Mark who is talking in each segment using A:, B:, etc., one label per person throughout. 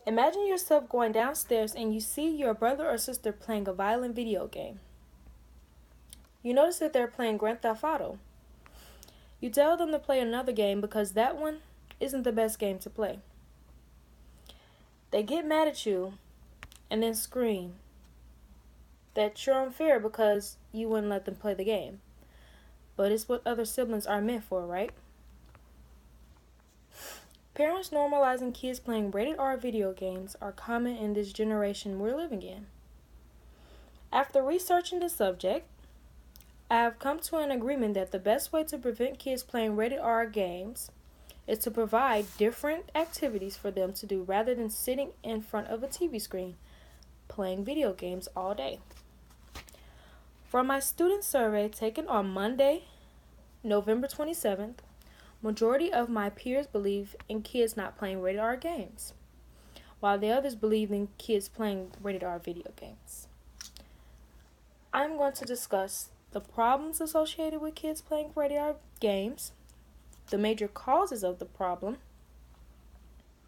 A: Imagine yourself going downstairs and you see your brother or sister playing a violent video game. You notice that they're playing Grand Theft Auto. You tell them to play another game because that one isn't the best game to play. They get mad at you and then scream that you're unfair because you wouldn't let them play the game. But it's what other siblings are meant for, right? Parents normalizing kids playing rated R video games are common in this generation we're living in. After researching the subject, I have come to an agreement that the best way to prevent kids playing rated R games is to provide different activities for them to do rather than sitting in front of a TV screen playing video games all day. From my student survey taken on Monday, November 27th, majority of my peers believe in kids not playing rated R games, while the others believe in kids playing rated R video games. I'm going to discuss the problems associated with kids playing rated R games, the major causes of the problem,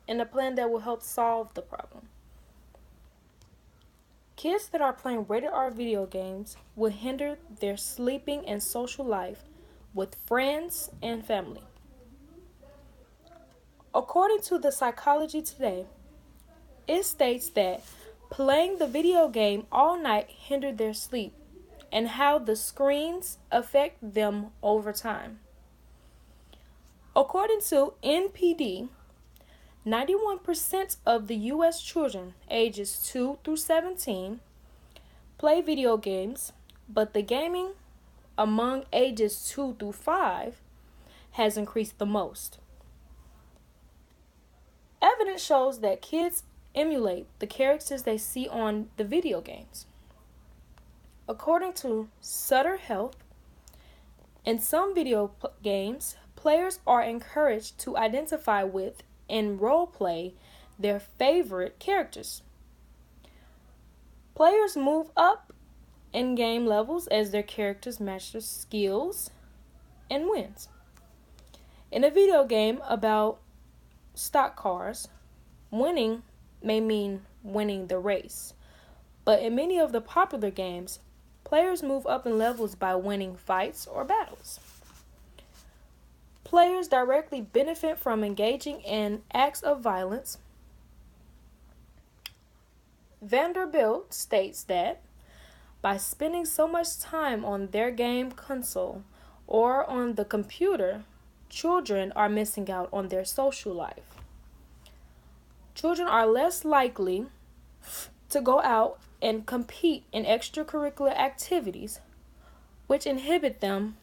A: and a plan that will help solve the problem. Kids that are playing rated R video games will hinder their sleeping and social life with friends and family. According to the Psychology Today, it states that playing the video game all night hindered their sleep and how the screens affect them over time. According to NPD, 91% of the U.S. children ages 2 through 17 play video games, but the gaming among ages 2 through 5 has increased the most. Evidence shows that kids emulate the characters they see on the video games. According to Sutter Health, in some video games, players are encouraged to identify with and role-play their favorite characters. Players move up in game levels as their characters match their skills and wins. In a video game about stock cars, winning may mean winning the race, but in many of the popular games, players move up in levels by winning fights or battles. Players directly benefit from engaging in acts of violence. Vanderbilt states that by spending so much time on their game console or on the computer, children are missing out on their social life. Children are less likely to go out and compete in extracurricular activities, which inhibit them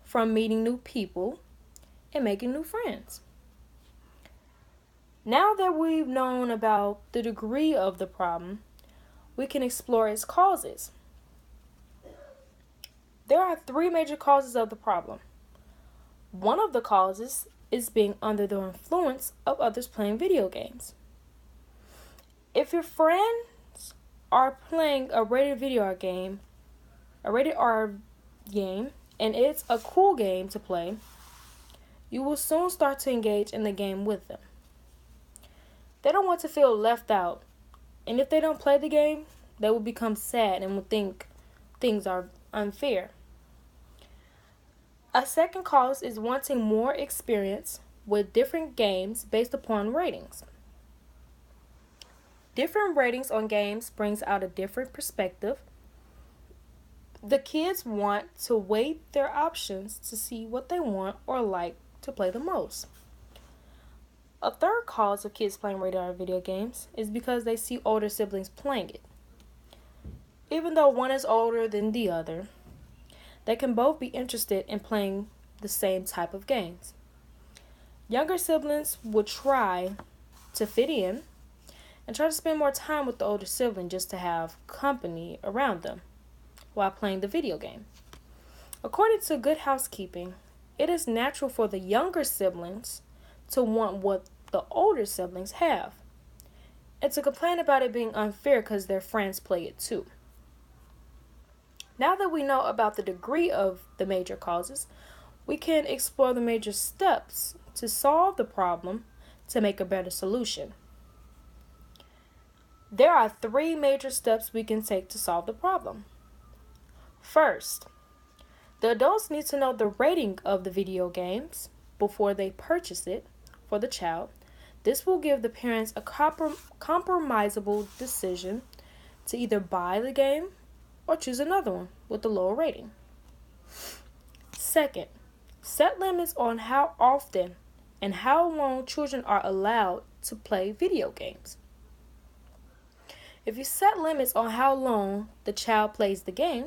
A: from meeting new people and making new friends. Now that we've known about the degree of the problem, we can explore its causes. There are 3 major causes of the problem. One of the causes is being under the influence of others playing video games. If your friends are playing a rated R game, and it's a cool game to play, you will soon start to engage in the game with them. They don't want to feel left out, and if they don't play the game, they will become sad and will think things are unfair. A second cause is wanting more experience with different games based upon ratings. Different ratings on games brings out a different perspective. The kids want to weigh their options to see what they want or like to play the most. A third cause of kids playing rated R video games is because they see older siblings playing it. Even though one is older than the other, they can both be interested in playing the same type of games. Younger siblings will try to fit in and try to spend more time with the older sibling just to have company around them while playing the video game. According to Good Housekeeping, it is natural for the younger siblings to want what the older siblings have and to complain about it being unfair because their friends play it too. Now that we know about the degree of the major causes, we can explore the major steps to solve the problem to make a better solution. There are 3 major steps we can take to solve the problem. First, the adults need to know the rating of the video games before they purchase it for the child. This will give the parents a compromisable decision to either buy the game or choose another one with a lower rating. Second, set limits on how often and how long children are allowed to play video games. If you set limits on how long the child plays the game,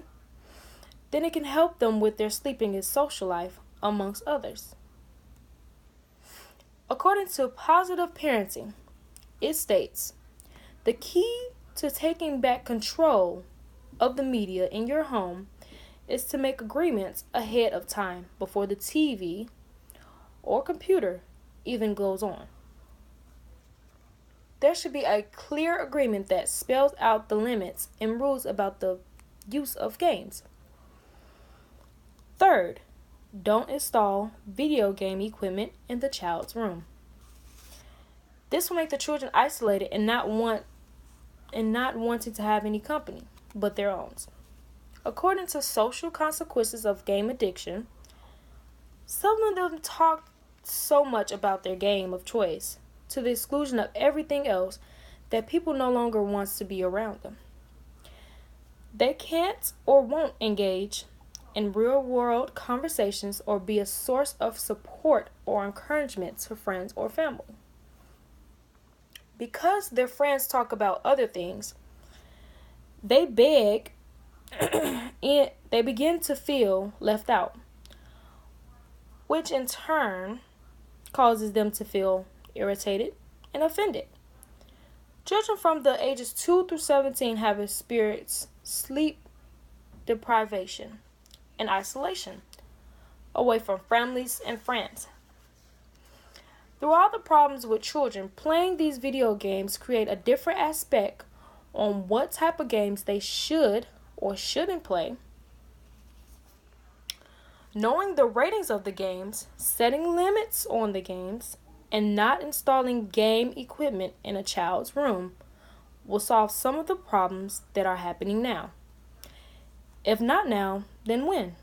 A: then it can help them with their sleeping and social life, amongst others. According to Positive Parenting, it states, the key to taking back control of the media in your home is to make agreements ahead of time before the TV or computer even goes on. There should be a clear agreement that spells out the limits and rules about the use of games. Third, don't install video game equipment in the child's room. This will make the children isolated and not wanting to have any company but their own. According to Social Consequences of Game Addiction, some of them talk so much about their game of choice to the exclusion of everything else that people no longer want to be around them. They can't or won't engage in real-world conversations or be a source of support or encouragement to friends or family. Because their friends talk about other things, they begin to feel left out, which in turn causes them to feel irritated and offended. Children from the ages 2 through 17 have experienced sleep deprivation and isolation away from families and friends. Through all the problems with children, playing these video games create a different aspect on what type of games they should or shouldn't play. Knowing the ratings of the games, setting limits on the games, and not installing game equipment in a child's room will solve some of the problems that are happening now. If not now, then when?